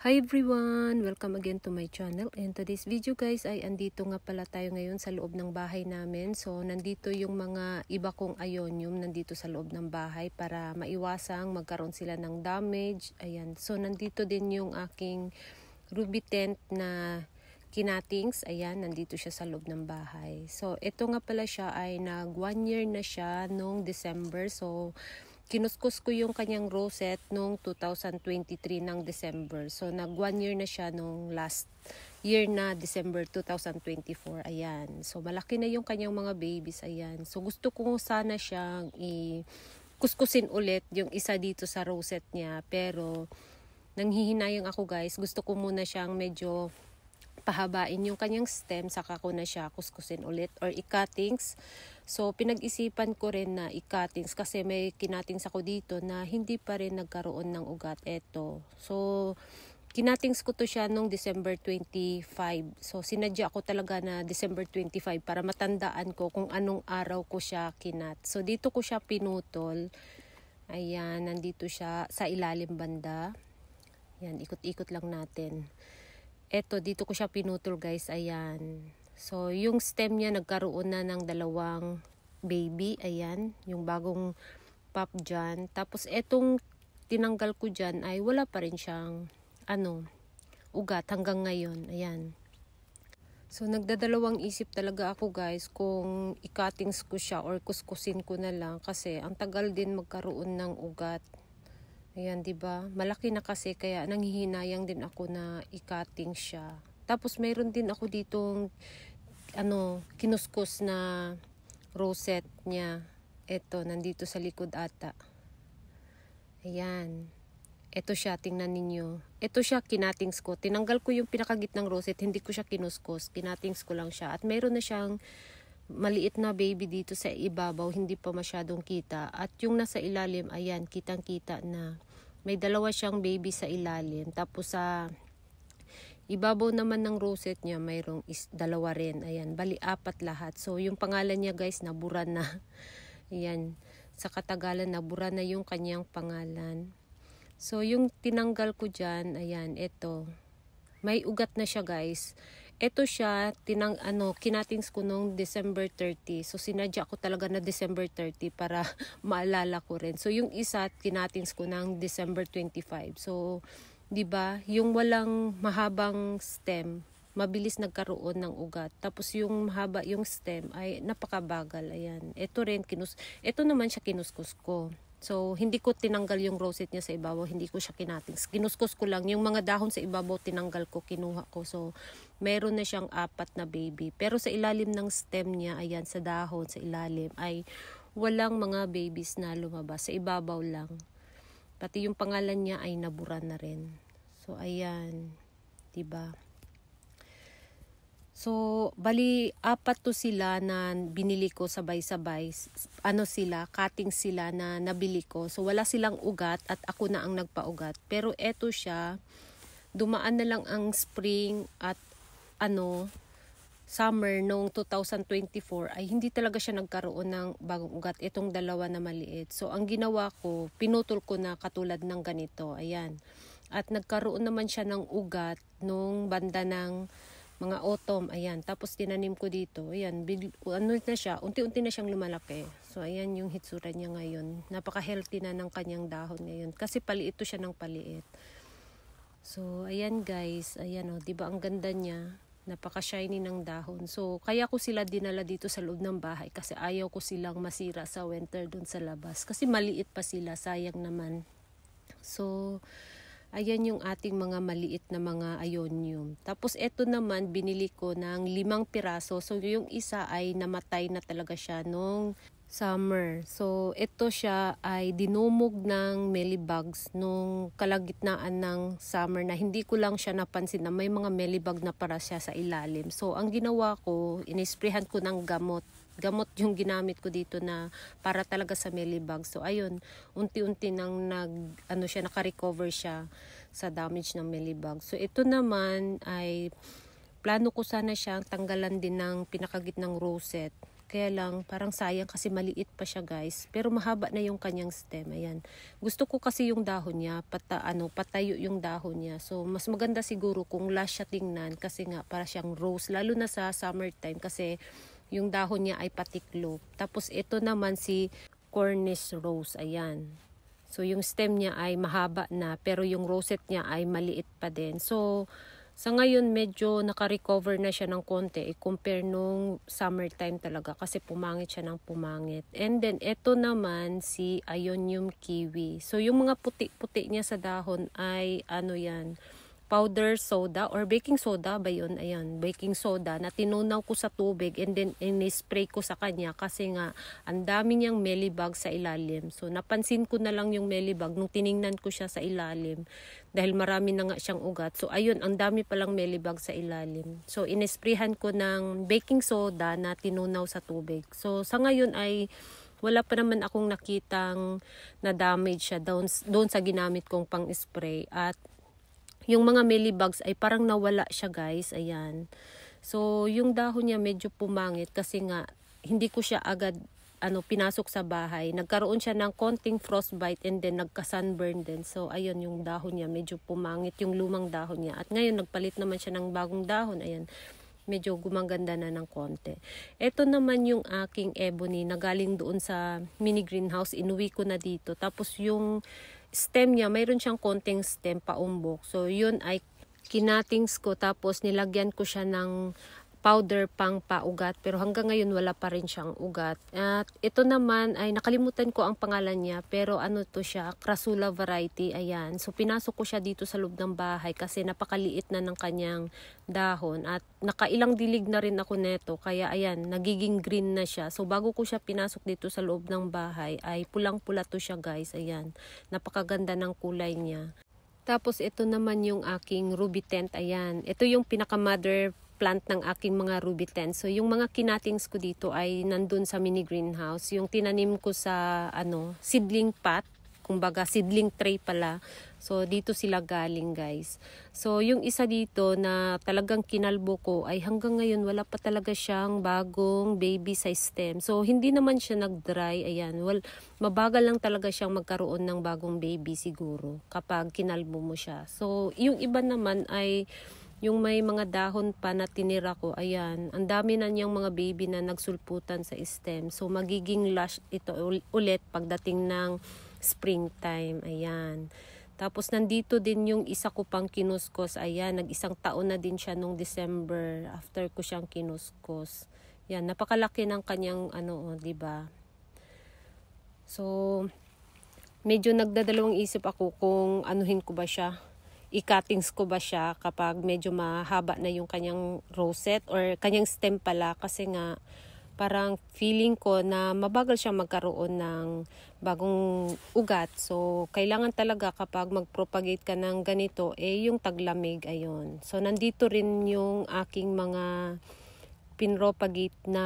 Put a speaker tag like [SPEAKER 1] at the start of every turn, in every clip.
[SPEAKER 1] Hi everyone! Welcome again to my channel. And today's video guys ay andito nga pala tayo ngayon sa loob ng bahay namin. So nandito yung mga iba kong ionium nandito sa loob ng bahay para maiwasang magkaroon sila ng damage. Ayan. So nandito din yung aking ruby tent na kinatings. Ayan, nandito siya sa loob ng bahay. So ito nga pala siya ay nag 1 year na siya nung December. So kinuskus ko yung kanyang rosette noong 2023 ng December. So, nag 1 year na siya nung last year na December 2024. Ayan. So, malaki na yung kanyang mga babies. Ayan. So, gusto ko sana siyang kuskusin ulit yung isa dito sa rosette niya. Pero, nanghihinayang ako guys. Gusto ko muna siyang medyo pahabain yung kanyang stem, saka ko na siya kuskusin ulit or i-cuttings. So pinag-isipan ko rin na i-cuttings kasi may kinatings ako dito na hindi pa rin nagkaroon ng ugat. Eto. So kinatings ko to siya nung December 25. So sinadya ko talaga na December 25 para matandaan ko kung anong araw ko siya kinat. So dito ko siya pinutol. Ayan, nandito siya sa ilalim banda. Yan, ikot-ikot lang natin. Eto, dito ko siya pinutol guys, ayan. So, yung stem niya nagkaroon na ng 2 baby, ayan. Yung bagong pop dyan. Tapos, etong tinanggal ko dyan ay wala pa rin siyang, ugat hanggang ngayon, ayan. So, nagdadalawang isip talaga ako guys kung i-cuttings ko siya or kuskusin ko na lang kasi ang tagal din magkaroon ng ugat. Ayan, 'di ba? Malaki na kasi kaya nanghihinayang din ako na i-cutting siya. Tapos mayroon din ako ditong kinuskus na rosette niya. Ito, nandito sa likod ata. Ayan. Ito siya, tingnan ninyo. Ito siya, kinatings ko. Tinanggal ko yung pinakagitnang rosette, hindi ko siya kinuskus. Kinatings ko lang siya. At mayroon na siyang maliit na baby dito sa ibabaw, hindi pa masyadong kita. At yung nasa ilalim, ayan, kitang-kita na. May 2 siyang baby sa ilalim. Tapos sa ibabaw naman ng rosette niya, mayroong 2 rin. Ayan, bali 4 lahat. So, yung pangalan niya guys, nabura na. Ayan, sa katagalan, nabura na yung kanyang pangalan. So, yung tinanggal ko dyan, ayan, ito. May ugat na siya guys. Ito siya, kinatings ko nung December 30. So, sinadya ko talaga na December 30 para maalala ko rin. So, yung isa, kinatings ko ng December 25. So, di ba yung walang mahabang stem, mabilis nagkaroon ng ugat. Tapos, yung mahaba yung stem ay napakabagal. Ayan. Ito rin, ito naman siya kinuskus ko. So, hindi ko tinanggal yung rosette niya sa ibabaw, hindi ko siya kinatings. Kinuskus ko lang. Yung mga dahon sa ibabaw, tinanggal ko, kinuha ko. So, meron na siyang 4 na baby. Pero sa ilalim ng stem niya, ayan, sa dahon, sa ilalim, ay walang mga babies na lumabas. Sa ibabaw lang. Pati yung pangalan niya ay nabura na rin. So, ayan. Diba? So, bali, 4 to sila na binili ko sabay-sabay. Cutting sila na nabili ko. So, wala silang ugat at ako na ang nagpaugat. Pero eto siya, dumaan na lang ang spring at summer noong 2024 ay hindi talaga siya nagkaroon ng bagong ugat. Itong 2 na maliit. So, ang ginawa ko, pinutol ko na katulad ng ganito. Ayan. At nagkaroon naman siya ng ugat nung banda ng mga autumn, ayan. Tapos tinanim ko dito, ayan, na siya, unti-unti na siyang lumalaki. So, ayan yung hitsura niya ngayon. Napaka-healthy na ng kanyang dahon ngayon. Kasi paliit to siya ng paliit. So, ayan guys, ayan o, diba ang ganda niya? Napaka-shiny ng dahon. So, kaya ko sila dinala dito sa loob ng bahay kasi ayaw ko silang masira sa winter dun sa labas. Kasi maliit pa sila, sayang naman. So, ayan yung ating mga maliit na mga ionium. Tapos ito naman, binili ko ng 5 piraso. So yung isa ay namatay na talaga siya nung summer. So ito siya ay dinumog ng mealybugs nung kalagitnaan ng summer na hindi ko lang siya napansin na may mga mealybug na para siya sa ilalim. So ang ginawa ko, inisprehan ko ng gamot. Gamot yung ginamit ko dito na para talaga sa mealybug. So ayun, unti-unti nang naka-recover siya sa damage ng mealybug. So ito naman ay plano ko sana siyang tanggalan din ng pinakagitnang rosette. Kaya lang parang sayang kasi maliit pa siya guys. Pero mahaba na yung kanyang stem. Ayan. Gusto ko kasi yung dahon niya, patayo yung dahon niya. So mas maganda siguro kung lush siya tingnan kasi nga para siyang rose. Lalo na sa summertime kasi yung dahon niya ay patiklop. Tapos ito naman si Cornish rose. Ayan. So yung stem niya ay mahaba na pero yung rosette niya ay maliit pa din. So sa ngayon, medyo naka-recover na siya ng konti compare nung summertime talaga kasi pumangit siya ng pumangit. And then, ito naman si Ionium kiwi. So, yung mga puti-puti niya sa dahon ay ano yan, powder soda or baking soda ba yun? Ayan, baking soda na tinunaw ko sa tubig and then in-spray ko sa kanya kasi nga ang dami niyang mealybug sa ilalim. So napansin ko na lang yung mealybug nung tiningnan ko siya sa ilalim dahil marami na nga siyang ugat. So ayun, ang dami palang mealybug sa ilalim. So in-sprayhan ko ng baking soda na tinunaw sa tubig. So sa ngayon ay wala pa naman akong nakitang na damage siya doon sa ginamit kong pang-spray at yung mga mealybugs ay parang nawala siya guys, ayan. So, yung dahon niya medyo pumangit kasi nga hindi ko siya agad pinasok sa bahay. Nagkaroon siya ng konting frostbite and then nagka-sunburn din. So, ayun yung dahon niya, medyo pumangit yung lumang dahon niya. At ngayon, nagpalit naman siya ng bagong dahon, ayan. Medyo gumaganda na ng konti. Ito naman yung aking ebony na galing doon sa mini greenhouse. Inuwi ko na dito. Tapos yung stem niya, mayroon siyang konting stem paumbok. So, yun ay kinatings ko. Tapos, nilagyan ko siya ng powder pang paugat. Pero hanggang ngayon, wala pa rin siyang ugat. At ito naman ay nakalimutan ko ang pangalan niya. Pero ano to siya? Crassula variety. Ayan. So, pinasok ko siya dito sa loob ng bahay kasi napakaliit na ng kanyang dahon. At nakailang dilig na rin ako neto. Kaya ayan, nagiging green na siya. So, bago ko siya pinasok dito sa loob ng bahay, ay pulang-pula to siya guys. Ayan. Napakaganda ng kulay niya. Tapos, ito naman yung aking ruby tent. Ayan. Ito yung pinaka-mother plant ng aking mga ruby tent. So, yung mga kinatings ko dito ay nandun sa mini greenhouse. Yung tinanim ko sa seedling pot, kumbaga seedling tray pala. So, dito sila galing guys. So, yung isa dito na talagang kinalbo ko ay hanggang ngayon wala pa talaga siyang bagong baby size stem. So, hindi naman siya nag-dry. Ayan, mabagal lang talaga siyang magkaroon ng bagong baby siguro kapag kinalbo mo siya. So, yung iba naman ay yung may mga dahon pa na tinira ko, ayan, ang dami na niyang mga baby na nagsulputan sa stem. So, magiging lush ito ulit pagdating ng springtime, ayan. Tapos, nandito din yung isa ko pang kinuskos, ayan, nag-isang taon na din siya nung December after ko siyang kinuskos. Yan, napakalaki ng kanyang, diba? So, medyo nagdadalawang isip ako kung anuhin ko ba siya. I-cuttings ko ba siya kapag medyo mahaba na yung kanyang rosette or kanyang stem pala kasi nga parang feeling ko na mabagal siya magkaroon ng bagong ugat. So, kailangan talaga kapag mag-propagate ka ng ganito, yung taglamig, ayun. So, nandito rin yung aking mga pinropagate na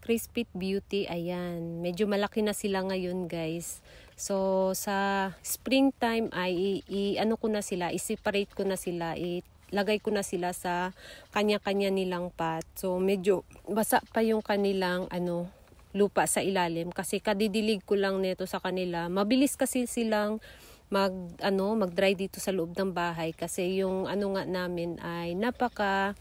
[SPEAKER 1] Crispit Beauty, ayan. Medyo malaki na sila ngayon guys. So, sa springtime ay ko na sila, i-separate ko na sila, ilagay ko na sila sa kanya-kanya nilang pot. So, medyo basa pa yung kanilang lupa sa ilalim kasi kadidilig ko lang nito sa kanila. Mabilis kasi silang mag-dry dito sa loob ng bahay kasi yung nga namin ay napaka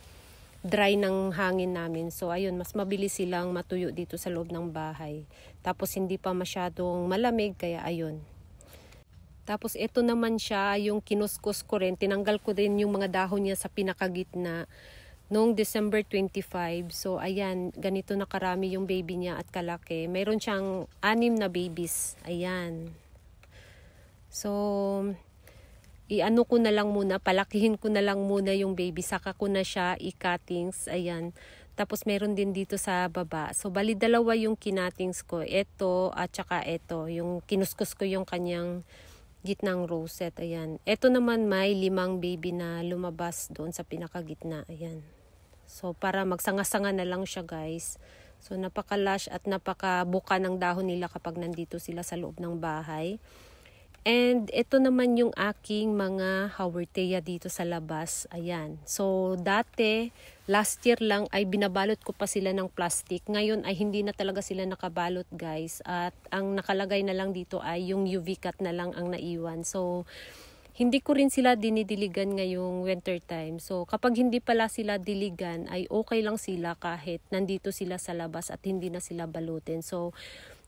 [SPEAKER 1] dry ng hangin namin. So, ayun, mas mabilis silang matuyo dito sa loob ng bahay. Tapos, hindi pa masyadong malamig, kaya ayun. Tapos, ito naman siya, yung kinuskus ko rin. Tinanggal ko din yung mga dahon niya sa pinakagitna noong December 25. So, ayan, ganito na karami yung baby niya at kalaki. Mayroon siyang 6 na babies. Ayan. So, ko na lang muna, palakihin ko na lang muna yung baby, saka ko na siya i-cuttings, ayan. Tapos meron din dito sa baba. So, bali dalawa yung kinatings ko. Ito at saka ito, yung kinuskus ko yung kanyang gitnang rosette, ayan. Ito naman may 5 baby na lumabas doon sa pinakagitna, ayan. So, para magsanga-sanga na lang siya guys. So, napaka-lush at napaka-buka ng dahon nila kapag nandito sila sa loob ng bahay. And ito naman yung aking mga haworthia dito sa labas. Ayan. So dati, last year lang ay binabalot ko pa sila ng plastic. Ngayon ay hindi na talaga sila nakabalot guys. At ang nakalagay na lang dito ay yung UV cut na lang ang naiwan. So hindi ko rin sila dinidiligan ngayong winter time. So kapag hindi pala sila diligan ay okay lang sila kahit nandito sila sa labas at hindi na sila balutin. So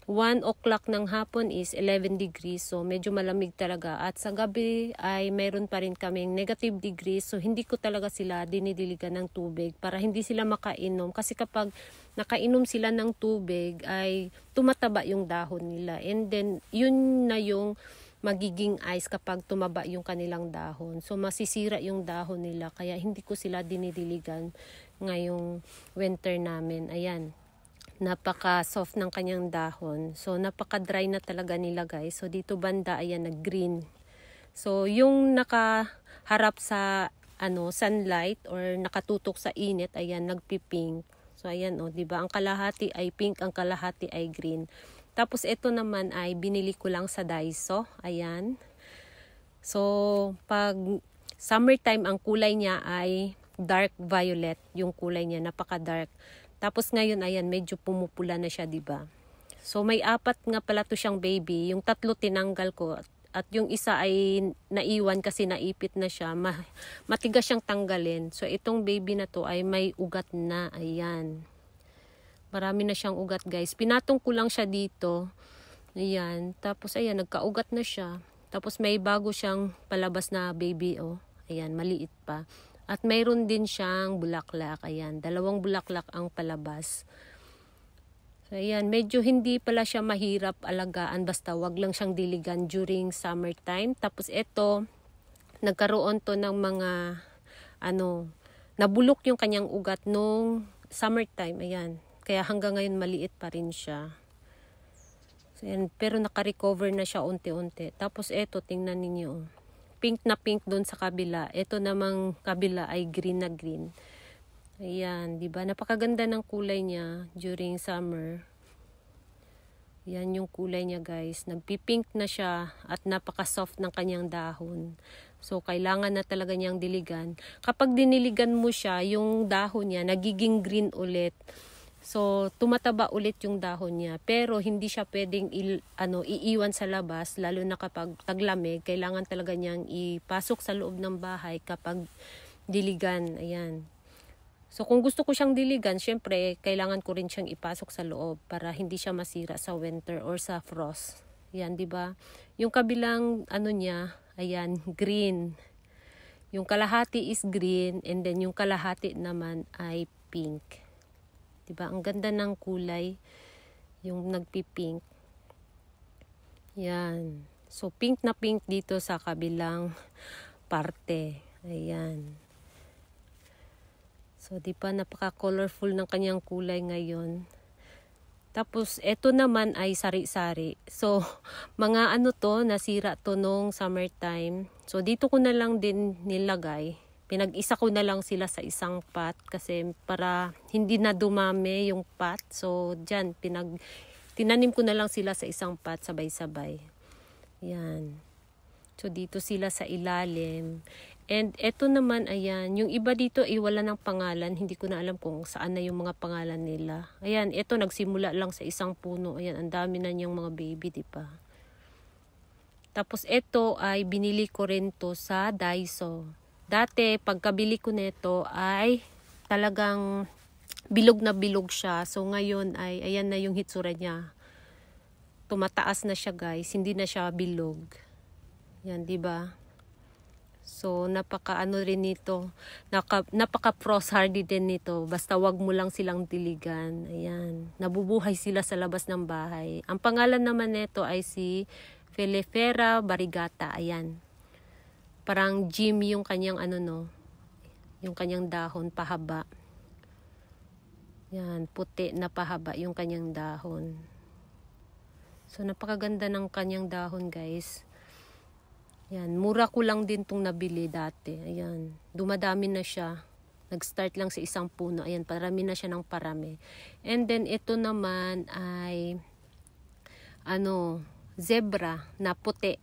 [SPEAKER 1] 1 o'clock ng hapon is 11 degrees. So medyo malamig talaga. At sa gabi ay meron pa rin kaming negative degrees. So hindi ko talaga sila dinidiligan ng tubig para hindi sila makainom. Kasi kapag nakainom sila ng tubig ay tumataba yung dahon nila. And then yun na yung magiging ice kapag tumaba yung kanilang dahon. So masisira yung dahon nila. Kaya hindi ko sila dinidiligan ngayong winter namin. Ayan. Napaka-soft ng kanyang dahon. So, napaka-dry na talaga nila guys. So, dito banda, ayan, nag-green. So, yung nakaharap sa sunlight or nakatutok sa init, ayan, nagpi-pink. So, ayan, oh, diba? Ang kalahati ay pink, ang kalahati ay green. Tapos, ito naman ay binili ko lang sa Daiso. Ayan. So, pag summertime, ang kulay niya ay dark violet. Yung kulay niya, napaka-dark. Tapos ngayon, ayan, medyo pumupula na siya, diba? So, may 4 nga pala to siyang baby. Yung 3 tinanggal ko. At yung isa ay naiwan kasi naipit na siya. Matigas siyang tanggalin. So, itong baby na to ay may ugat na. Ayan. Marami na siyang ugat, guys. Pinatong ko lang siya dito. Ayan. Tapos, ayan, nagkaugat na siya. Tapos, may bago siyang palabas na baby, oh. Ayan, maliit pa. At mayroon din siyang bulaklak. Ayan, 2 bulaklak ang palabas. So, ayan, medyo hindi pala siya mahirap alagaan. Basta wag lang siyang diligan during summertime. Tapos ito, nagkaroon to ng mga, nabulok yung kanyang ugat nung summertime. Ayan, kaya hanggang ngayon maliit pa rin siya. So, ayan, pero naka-recover na siya unti-unti. Tapos ito, tingnan ninyo. Pink na pink doon sa kabila. Ito namang kabila ay green na green. Ayan, di ba? Napakaganda ng kulay niya during summer. Yan yung kulay niya, guys. Nagpi-pink na siya at napaka-soft ng kanyang dahon. So, kailangan na talaga niyang diligan. Kapag diniligan mo siya, yung dahon niya nagiging green ulit. So, tumataba ulit yung dahon niya. Pero, hindi siya pwedeng iiwan sa labas, lalo na kapag taglamig. Kailangan talaga niyang ipasok sa loob ng bahay kapag diligan. Ayan. So, kung gusto ko siyang diligan, syempre, kailangan ko rin siyang ipasok sa loob para hindi siya masira sa winter or sa frost. Ayan, di ba? Yung kabilang, niya, ayan, green. Yung kalahati is green, and then yung kalahati naman ay pink. Diba? Ang ganda ng kulay. Yung nagpi-pink. Yan. So, pink na pink dito sa kabilang parte. Ayan. So, diba? Napaka-colorful ng kanyang kulay ngayon. Tapos, eto naman ay sari-sari. So, mga nasira to nung summertime. So, dito ko na lang din nilagay. Pinag-isa ko na lang sila sa isang pot kasi para hindi na dumami yung pot. So, dyan, tinanim ko na lang sila sa isang pot sabay-sabay. Yan. So, dito sila sa ilalim. And eto naman, ayan, yung iba dito ay wala ng pangalan. Hindi ko na alam kung saan na yung mga pangalan nila. Ayan, eto nagsimula lang sa isang puno. Ayan, ang dami na niyang mga baby, diba? Tapos eto ay binili ko rin to sa Daiso. Dati, pagkabili ko nito ay talagang bilog na bilog siya. So, ngayon ay, ayan na yung hitsura niya. Tumataas na siya, guys. Hindi na siya bilog. Yan, diba? So, napaka-ano rin nito. Napaka-frost hardy din nito. Basta wag mo lang silang diligan. Ayan. Nabubuhay sila sa labas ng bahay. Ang pangalan naman nito ay si Filifera variegata. Ayan. Parang Jim yung kanyang yung kanyang dahon pahaba. Yan, puti na pahaba yung kanyang dahon. So, napakaganda ng kanyang dahon, guys. Yan, mura ko lang din tong nabili dati. Ayan, dumadami na siya. Nag-start lang sa isang puno. Ayan, parami na siya ng parami. And then, ito naman ay, zebra na puti.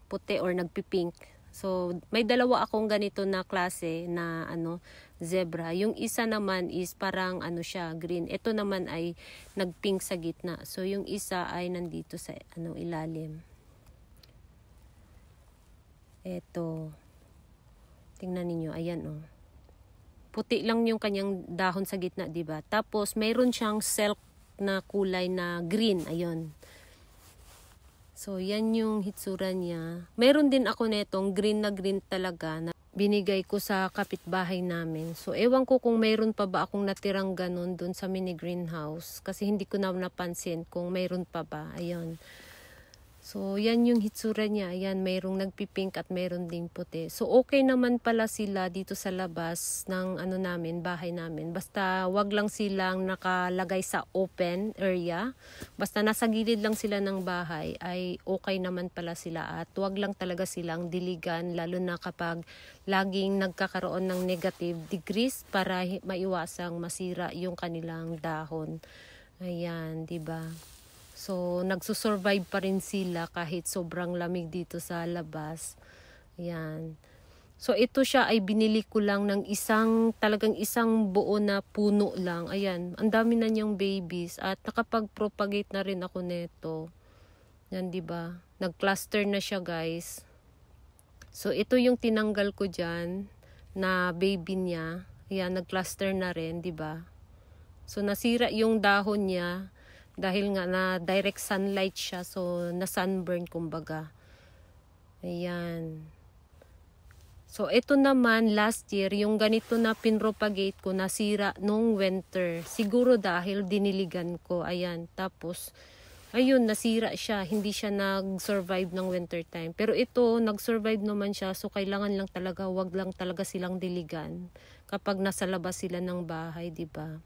[SPEAKER 1] puti or nagpipink. So, may dalawa akong ganito na klase na zebra. Yung isa naman is parang siya, green. Ito naman ay nagpink sa gitna. So, yung isa ay nandito sa ilalim. Ito. Tingnan niyo, ayan oh. Puti lang yung kanyang dahon sa gitna, 'di ba? Tapos mayroon siyang silk na kulay na green, ayun. So yan yung hitsura niya. Mayroon din ako netong green na green talaga na binigay ko sa kapitbahay namin. So ewan ko kung mayroon pa ba akong natirang ganun dun sa mini greenhouse kasi hindi ko na napansin kung mayroon pa ba. Ayun. So, yan yung hitsura niya. Ayan, mayroong nagpipink at mayroon ding puti. So, okay naman pala sila dito sa labas ng bahay namin. Basta wag lang silang nakalagay sa open area. Basta nasa gilid lang sila ng bahay ay okay naman pala sila. At wag lang talaga silang diligan lalo na kapag laging nagkakaroon ng negative degrees para maiwasang masira yung kanilang dahon. Ayan, 'di ba? So, nagsusurvive pa rin sila kahit sobrang lamig dito sa labas. Ayan. So, ito siya ay binili ko lang ng talagang isang buo na puno lang. Ayan, ang dami na niyang babies at nakapag-propagate na rin ako nito. Yan, di ba? Nag-cluster na siya, guys. So, ito yung tinanggal ko dyan na baby niya. Ayan, nag-cluster na rin, di ba? So, nasira yung dahon niya. Dahil nga na direct sunlight siya, so na sunburn kumbaga. Ayan. So ito naman last year, yung ganito na pinropagate ko, nasira nung winter. Siguro dahil diniligan ko. Ayan. Tapos, ayun, nasira siya. Hindi siya nag-survive ng winter time. Pero ito, nag-survive naman siya. So kailangan lang talaga, wag lang talaga silang diligan kapag nasa labas sila ng bahay, di ba?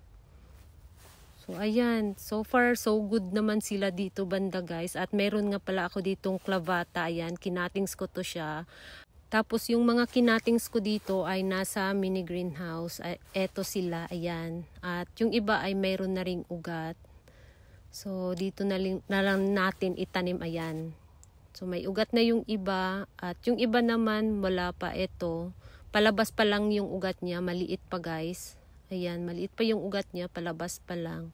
[SPEAKER 1] So, ayan. So far, so good naman sila dito banda, guys. At meron nga pala ako ditong clavata. Ayan, kinatings ko to siya. Tapos, yung mga kinatings ko dito ay nasa mini greenhouse. Eto sila, ayan. At yung iba ay meron na ring ugat. So, dito na lang natin itanim, ayan. So, may ugat na yung iba. At yung iba naman, wala pa ito. Palabas pa lang yung ugat niya. Maliit pa, guys. Ayan, maliit pa yung ugat niya, palabas pa lang.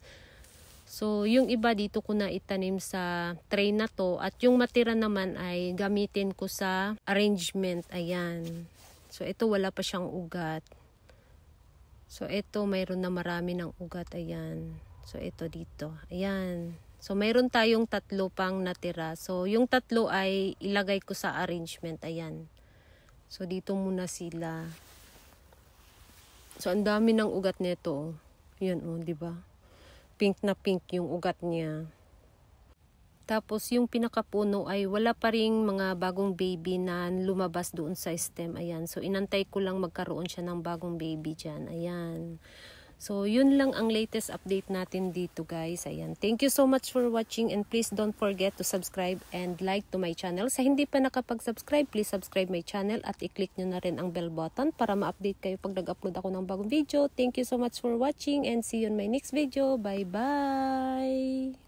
[SPEAKER 1] So, yung iba dito ko na itanim sa tray na to. At yung matira naman ay gamitin ko sa arrangement. Ayan. So, ito wala pa siyang ugat. So, ito mayroon na marami ng ugat. Ayan. So, ito dito. Ayan. So, mayroon tayong 3 pang natira. So, yung 3 ay ilagay ko sa arrangement. Ayan. So, dito muna sila. So, ang dami ng ugat nito. Yan oh, di ba? Pink na pink yung ugat niya. Tapos, yung pinakapuno ay wala pa ring mga bagong baby na lumabas doon sa stem. Ayan. So, inantay ko lang magkaroon siya ng bagong baby dyan. Ayan. So, yun lang ang latest update natin dito, guys. Ayan. Thank you so much for watching and please don't forget to subscribe and like to my channel. Sa hindi pa nakapag-subscribe, please subscribe my channel at i-click nyo na rin ang bell button para ma-update kayo pag nag-upload ako ng bagong video. Thank you so much for watching and see you in my next video. Bye-bye!